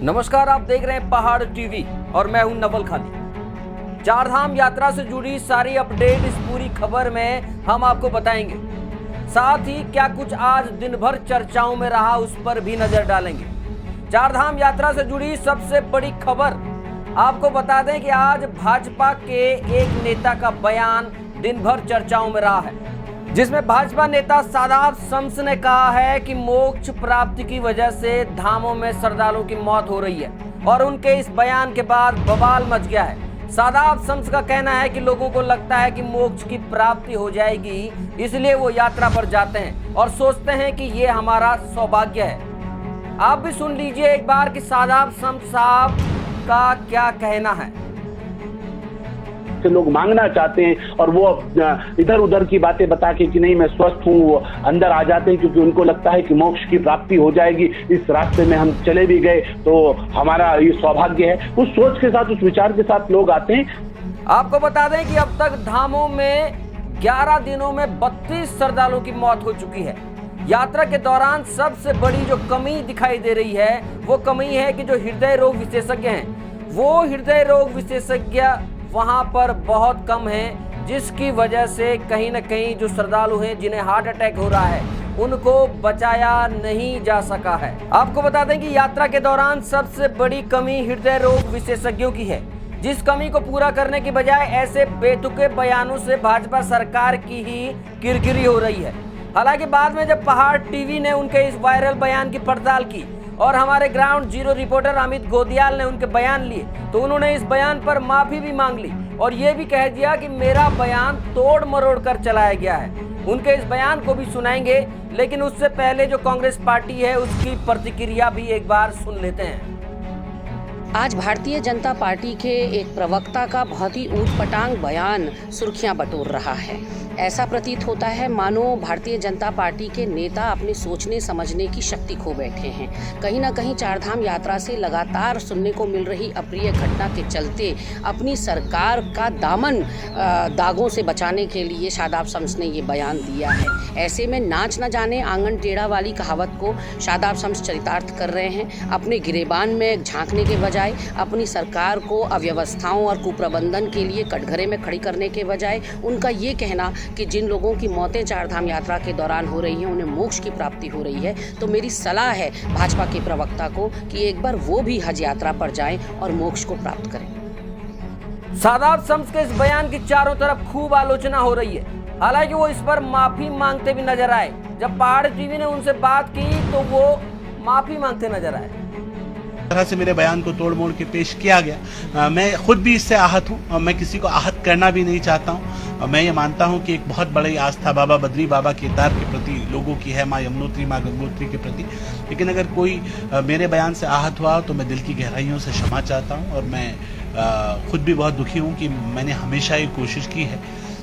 नमस्कार, आप देख रहे हैं पहाड़ टीवी और मैं हूं नवल खानी। चारधाम यात्रा से जुड़ी सारी अपडेट इस पूरी खबर में हम आपको बताएंगे। साथ ही क्या कुछ आज दिन भर चर्चाओं में रहा उस पर भी नजर डालेंगे। चारधाम यात्रा से जुड़ी सबसे बड़ी खबर आपको बता दें कि आज भाजपा के एक नेता का बयान दिन भर चर्चाओं में रहा है, जिसमें भाजपा नेता शादाब शम्स ने कहा है कि मोक्ष प्राप्ति की वजह से धामों में श्रद्धालुओं की मौत हो रही है और उनके इस बयान के बाद बवाल मच गया है। शादाब शम्स का कहना है कि लोगों को लगता है कि मोक्ष की प्राप्ति हो जाएगी, इसलिए वो यात्रा पर जाते हैं और सोचते हैं कि ये हमारा सौभाग्य है। आप भी सुन लीजिए एक बार कि शादाब शम्स साहब का क्या कहना है। से लोग मांगना चाहते हैं और वो इधर उधर की बातें बता के कि नहीं मैं स्वस्थ हूँ, वो अंदर आ जाते हैं क्योंकि उनको लगता है कि मोक्ष की प्राप्ति हो जाएगी। इस रास्ते में हम चले भी गए तो हमारा ये सौभाग्य है। उस सोच के साथ, उस विचार के साथ लोग आते हैं। आपको बता दें कि अब तक धामों में 11 दिनों में 32 श्रद्धालुओं की मौत हो चुकी है। यात्रा के दौरान सबसे बड़ी जो कमी दिखाई दे रही है वो कमी है कि जो हृदय रोग विशेषज्ञ हैं, वो हृदय रोग विशेषज्ञ वहां पर बहुत कम हैं, जिसकी वजह से कहीं ना कहीं जो श्रद्धालु हैं जिन्हें हार्ट अटैक हो रहा है उनको बचाया नहीं जा सका है। आपको बता दें कि यात्रा के दौरान सबसे बड़ी कमी हृदय रोग विशेषज्ञों की है, जिस कमी को पूरा करने की बजाय ऐसे बेतुके बयानों से भाजपा सरकार की ही किरकिरी हो रही है। हालांकि बाद में जब पहाड़ टीवी ने उनके इस वायरल बयान की पड़ताल की और हमारे ground zero reporter Amit Godiyal ने उनके बयान लिए तो उन्होंने इस बयान पर माफी भी मांग ली और ये भी कह दिया कि मेरा बयान तोड़ मरोड़ कर चलाया गया है। उनके इस बयान को भी सुनाएंगे, लेकिन उससे पहले जो कांग्रेस पार्टी है उसकी प्रतिक्रिया भी एक बार सुन लेते हैं। आज भारतीय जनता पार्टी के एक प्रवक्ता का बहुत ही ऊटपटांग बयान सुर्खियां बटोर रहा है। ऐसा प्रतीत होता है मानो भारतीय जनता पार्टी के नेता अपने सोचने समझने की शक्ति खो बैठे हैं। कहीं ना कहीं चारधाम यात्रा से लगातार सुनने को मिल रही अप्रिय घटना के चलते अपनी सरकार का दामन दागों से बचाने के लिए शादाब शम्स ने ये बयान दिया है। ऐसे में नाच न जाने आंगन टेढ़ा वाली कहावत को शादाब शम्स चरितार्थ कर रहे हैं। अपने गिरेबान में झांकने के बजाय, अपनी सरकार को अव्यवस्थाओं और कुप्रबंधन के लिए कटघरे में खड़ी करने के बजाय उनका ये कहना कि जिन लोगों की मौतें चारधाम यात्रा के दौरान हो रही हैं उन्हें मोक्ष की प्राप्ति हो रही है, तो मेरी सलाह है भाजपा के प्रवक्ता को कि एक बार वो भी हज यात्रा पर जाएं और मोक्ष को प्राप्त करें। शादाब शम्स के इस बयान की चारों तरफ खूब आलोचना हो रही है। हालांकि वो इस पर माफी मांगते भी नजर आए। जब पहाड़ टीवी ने उनसे बात की तो वो माफी मांगते नजर आए। तरह से मेरे बयान को तोड़ मोड़ के पेश किया गया। मैं खुद भी इससे आहत हूँ और मैं किसी को आहत करना भी नहीं चाहता हूँ। मैं ये मानता हूँ कि एक बहुत बड़ी आस्था बाबा बद्री, बाबा केदार के प्रति लोगों की है, माँ यमुनोत्री, माँ गंगोत्री के प्रति। लेकिन अगर कोई मेरे बयान से आहत हुआ तो मैं दिल की गहराइयों से क्षमा चाहता हूँ। और मैं खुद भी बहुत दुखी हूँ कि मैंने हमेशा ये कोशिश की है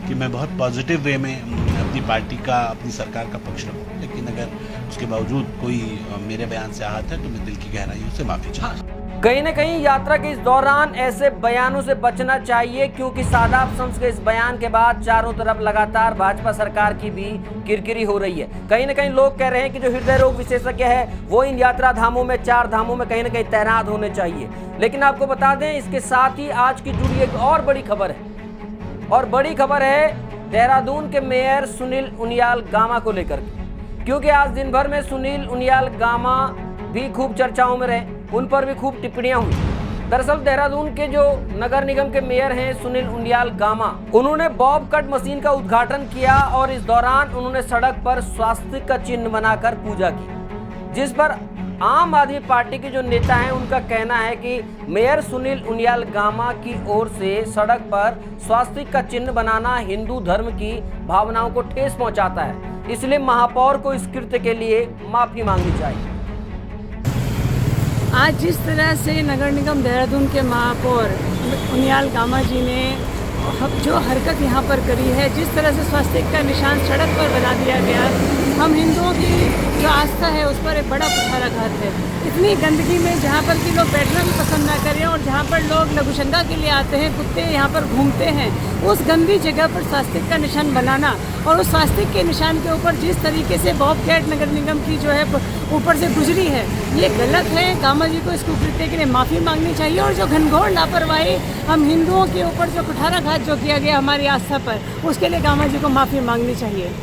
कि मैं बहुत पॉजिटिव वे में अपनी पार्टी का, अपनी सरकार का पक्ष रखूँ। लेकिन अगर उसके बावजूद कोई मेरे बयान से आहत है तो मैं दिल की गहराइयों से माफी चाहता हूँ। कहीं न कहीं यात्रा के इस दौरान ऐसे बयानों से बचना चाहिए, क्योंकि शादाब शम्स के इस बयान के बाद चारों तरफ लगातार भाजपा सरकार की भी किरकिरी हो रही है। कहीं न कहीं लोग कह रहे हैं कि जो हृदय रोग विशेषज्ञ है वो इन यात्रा धामों में, 4 धामों में कहीं न कहीं तैनात होने चाहिए। लेकिन आपको बता दें, इसके साथ ही आज की जुड़ी एक और बड़ी खबर है, और बड़ी खबर है देहरादून के मेयर सुनील उनियाल गामा को लेकर, क्योंकि आज दिन भर में सुनील उनियाल गामा भी खूब चर्चाओं में रहे, उन पर भी खूब टिप्पणियां हुई। दरअसल देहरादून के जो नगर निगम के मेयर हैं सुनील उनियाल गामा, उन्होंने बॉब कट मशीन का उद्घाटन किया और इस दौरान उन्होंने सड़क पर स्वास्तिक का चिन्ह बनाकर पूजा की, जिस पर आम आदमी पार्टी के जो नेता हैं उनका कहना है कि मेयर सुनील उनियाल गामा की ओर से सड़क पर स्वास्तिक का चिन्ह बनाना हिंदू धर्म की भावनाओं को ठेस पहुंचाता है, इसलिए महापौर को इस कृत्य के लिए माफी मांगनी चाहिए। आज जिस तरह से नगर निगम देहरादून के महापौर उनियाल गामा जी ने जो हरकत यहाँ पर करी है, जिस तरह से स्वास्तिक का निशान सड़क पर बना दिया गया, हम हिंदुओं की जो आस्था है उस पर एक बड़ा कुठाराघात है। इतनी गंदगी में जहाँ पर कि लोग बैठना भी पसंद ना करें और जहाँ पर लोग लघुशंका के लिए आते हैं, कुत्ते यहाँ पर घूमते हैं, उस गंदी जगह पर स्वास्तिक का निशान बनाना और उस स्वास्तिक के निशान के ऊपर जिस तरीके से बॉबकैट नगर निगम की जो है ऊपर से गुजरी है, ये गलत है। कामा जी को इसको कृत्य के लिए माफ़ी मांगनी चाहिए और जो घनघोर लापरवाही हम हिंदुओं के ऊपर जो कुठाराघात जो किया गया हमारी आस्था पर, उसके लिए कामा जी को माफ़ी मांगनी चाहिए।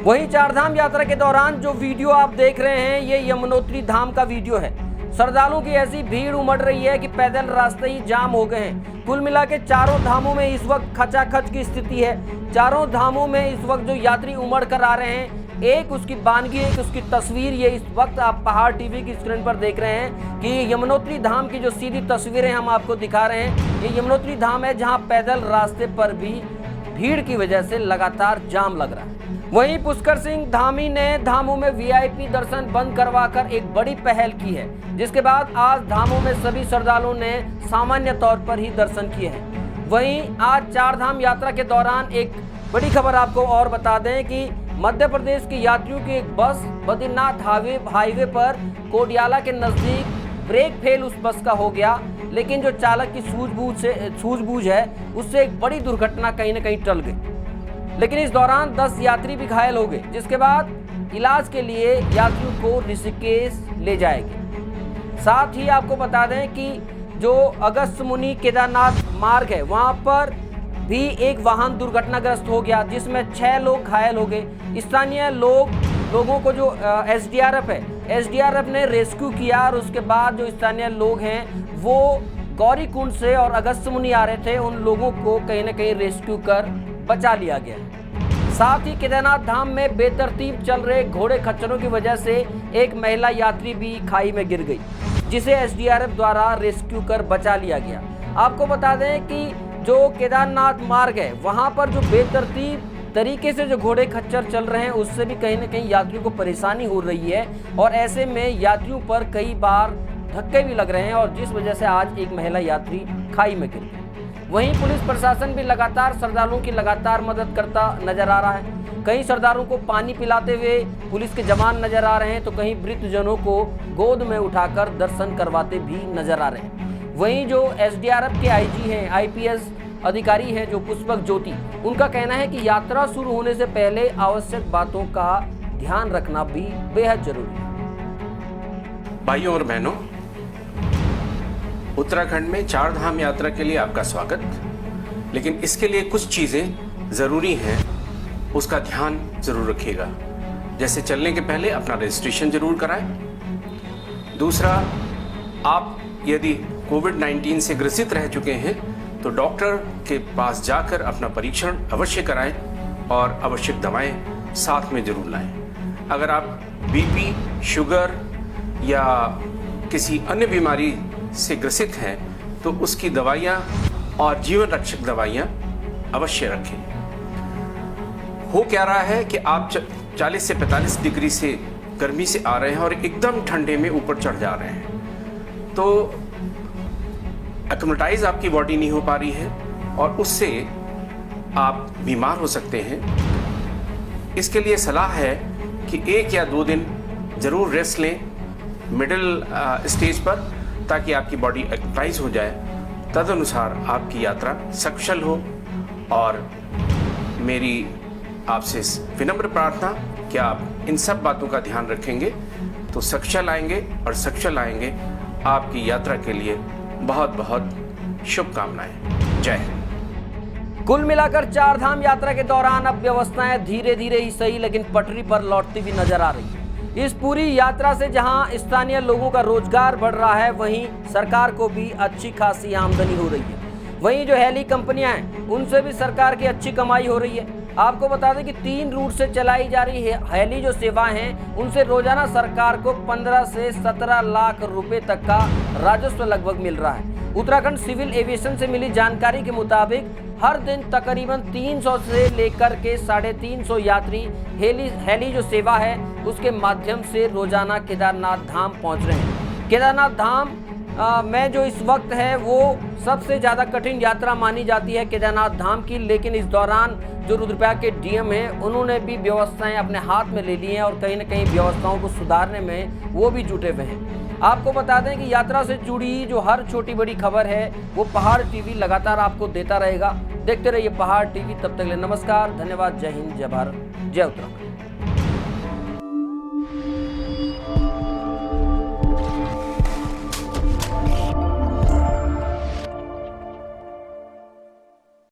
वहीं चारधाम यात्रा के दौरान जो वीडियो आप देख रहे हैं, ये यमुनोत्री धाम का वीडियो है। श्रद्धालुओं की ऐसी भीड़ उमड़ रही है कि पैदल रास्ते ही जाम हो गए हैं। कुल मिला के चारों धामों में इस वक्त खचाखच की स्थिति है। चारों धामों में इस वक्त जो यात्री उमड़ कर आ रहे हैं, एक उसकी बानगी, एक उसकी तस्वीर ये इस वक्त आप पहाड़ टीवी की स्क्रीन पर देख रहे हैं कि यमुनोत्री धाम की जो सीधी तस्वीरें हम आपको दिखा रहे हैं, ये यमुनोत्री धाम है जहां पैदल रास्ते पर भी भीड़ की वजह से लगातार जाम लग रहा है। वहीं पुष्कर सिंह धामी ने धामों में वीआईपी दर्शन बंद करवाकर एक बड़ी पहल की है, जिसके बाद आज धामों में सभी श्रद्धालुओं ने सामान्य तौर पर ही दर्शन किए हैं। वहीं आज चारधाम यात्रा के दौरान एक बड़ी खबर आपको और बता दें कि मध्य प्रदेश के यात्रियों की एक बस बद्रीनाथ हाईवे पर कोडियाला के नजदीक ब्रेक फेल उस बस का हो गया, लेकिन जो चालक की सूझबूझ है उससे एक बड़ी दुर्घटना कहीं न कहीं टल गई। लेकिन इस दौरान 10 यात्री भी घायल हो गए, जिसके बाद इलाज के लिए यात्रियों को ऋषिकेश ले जाएंगे। साथ ही आपको बता दें कि जो अगस्त्यमुनि केदारनाथ मार्ग है, वहां पर भी एक वाहन दुर्घटनाग्रस्त हो गया, जिसमें 6 लोग घायल हो गए। स्थानीय लोगों को जो एसडीआरएफ ने रेस्क्यू किया और उसके बाद जो स्थानीय लोग हैं वो गौरी कुंड से और अगस्त्यमुनि आ रहे थे, उन लोगों को कहीं न कहीं रेस्क्यू कर बचा लिया गया। साथ ही केदारनाथ धाम में बेतरतीब चल रहे घोड़े खच्चरों की वजह से एक महिला यात्री भी खाई में गिर गई, जिसे एसडीआरएफ द्वारा रेस्क्यू कर बचा लिया गया। आपको बता दें कि जो केदारनाथ मार्ग है, वहां पर जो बेतरतीब तरीके से जो घोड़े खच्चर चल रहे हैं, उससे भी कहीं न कहीं यात्रियों को परेशानी हो रही है और ऐसे में यात्रियों पर कई बार धक्के भी लग रहे हैं और जिस वजह से आज एक महिला यात्री खाई में गिर गई। वहीं पुलिस प्रशासन भी लगातार श्रद्धालुओं की लगातार मदद करता नजर आ रहा है। कई श्रद्धालुओं को पानी पिलाते हुए पुलिस के जवान नजर आ रहे हैं, तो कहीं वृद्धजनों को गोद में उठाकर दर्शन करवाते भी नजर आ रहे हैं। वहीं जो एसडीआरएफ के आईजी हैं, आईपीएस अधिकारी हैं जो पुष्पक ज्योति, उनका कहना है कि यात्रा शुरू होने से पहले आवश्यक बातों का ध्यान रखना भी बेहद जरूरी है। भाइयों और बहनों, उत्तराखंड में चारधाम यात्रा के लिए आपका स्वागत। लेकिन इसके लिए कुछ चीजें जरूरी हैं, उसका ध्यान जरूर रखिएगा। जैसे चलने के पहले अपना रजिस्ट्रेशन जरूर कराएं। दूसरा, आप यदि कोविड-19 से ग्रसित रह चुके हैं तो डॉक्टर के पास जाकर अपना परीक्षण अवश्य कराएं और आवश्यक दवाएं साथ में जरूर लाएं। अगर आप बीपी, शुगर या किसी अन्य बीमारी से ग्रसित हैं तो उसकी दवाइयां और जीवन रक्षक दवाइयां अवश्य रखें। हो क्या रहा है कि आप 40 से 45 डिग्री से गर्मी से आ रहे हैं और एकदम ठंडे में ऊपर चढ़ जा रहे हैं, तो एक्लिमेटाइज आपकी बॉडी नहीं हो पा रही है और उससे आप बीमार हो सकते हैं। इसके लिए सलाह है कि 1 या 2 दिन जरूर रेस्ट लें मिडिल स्टेज पर, ताकि आपकी बॉडी एक्लिमेटाइज हो जाए, तदनुसार आपकी यात्रा सकुशल हो। और मेरी आपसे विनम्र प्रार्थना कि आप इन सब बातों का ध्यान रखेंगे तो सकुशल आएंगे, और सकुशल आएंगे आपकी यात्रा के लिए बहुत बहुत शुभकामनाएं। जय हिंद। कुल मिलाकर चारधाम यात्रा के दौरान अब व्यवस्थाएं धीरे धीरे ही सही लेकिन पटरी पर लौटती हुई नजर आ रही है। इस पूरी यात्रा से जहां स्थानीय लोगों का रोजगार बढ़ रहा है, वहीं सरकार को भी अच्छी खासी आमदनी हो रही है। वहीं जो हेली कंपनियां हैं, उनसे भी सरकार की अच्छी कमाई हो रही है। आपको बता दें कि 3 रूट से चलाई जा रही है हेली जो सेवाएं हैं, उनसे रोजाना सरकार को 15 से 17 लाख रुपए तक का राजस्व लगभग मिल रहा है। उत्तराखंड सिविल एविएशन से मिली जानकारी के मुताबिक हर दिन तकरीबन 300 से लेकर के 350 यात्री हेली जो सेवा है उसके माध्यम से रोजाना केदारनाथ धाम पहुंच रहे हैं। केदारनाथ धाम में जो इस वक्त है वो सबसे ज़्यादा कठिन यात्रा मानी जाती है केदारनाथ धाम की। लेकिन इस दौरान जो रुद्रप्रयाग के डीएम हैं उन्होंने भी व्यवस्थाएं अपने हाथ में ले ली हैं और कहीं ना कहीं व्यवस्थाओं को सुधारने में वो भी जुटे हुए हैं। आपको बता दें कि यात्रा से जुड़ी जो हर छोटी बड़ी खबर है वो पहाड़ टीवी लगातार आपको देता रहेगा। देखते रहिए पहाड़ टीवी। तब तक के लिए नमस्कार, धन्यवाद, जय हिंद, जय भारत, जय उत्तराखंड।